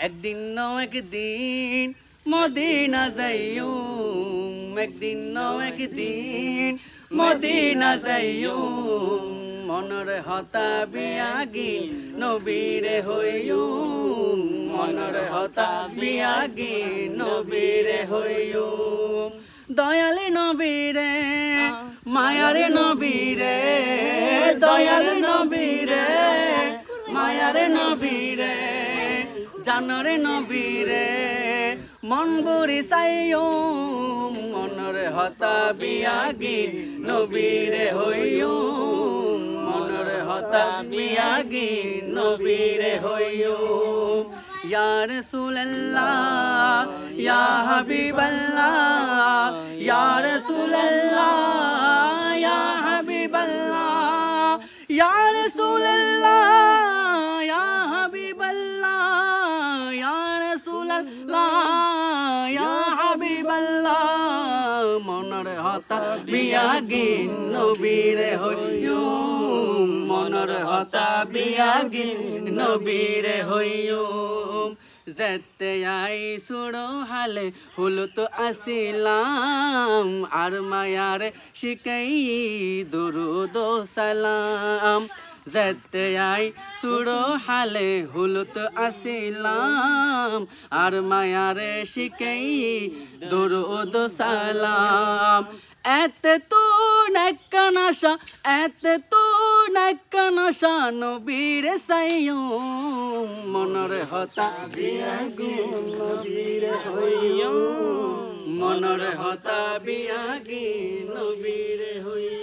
একদিন ন একদিন মদিনা যাইও, একদিন ন একদিন মদিনা যাইও, মনের হতা বিয়াগি নবীরে হইও, মনের হতা বিয়াগি নবীরে হইও। দয়ালে নবীরে মায়ারে নবীরে, দয়ালে নবীরে মায়ারে নবীরে, জানরে নবীরে মন বুড়ি চাইও, মনের হতা বিয়াগি নবীরে হইও, মনের হতা বিয়াগি নবীরে হইও। ইয়া রাসূলুল্লাহ ইয়া হাবিবাল্লাহ, ইয়া রাসূলুল্লাহ ইয়া হাবিবাল্লাহ, ইয়া রাসূলুল্লাহ ইয়া হাবিবাল্লাহ, ইয়া রাসূলুল্লাহ ইয়া হাবিবাল্লাহ, মনের হতা বিয়াগি নবীরে হইও, মনের হতা বিয়াগি নবীরে হইও। যেতে আই সুড়ো হালে হলো তো আসিলাম, আর মায়ার শিখাই দুরুদ সালাম। যেতে আই সুড়ো হালে হলো তো আসিলাম, আর মায়ার শিখাই দুরুদ সালাম। এতে তো নাশা, এতে তো নাশা নবীর সাইও, মনের হতা বিয়াগি নবীরে হইও, মনের হতা বিয়াগি নবীরে হইও।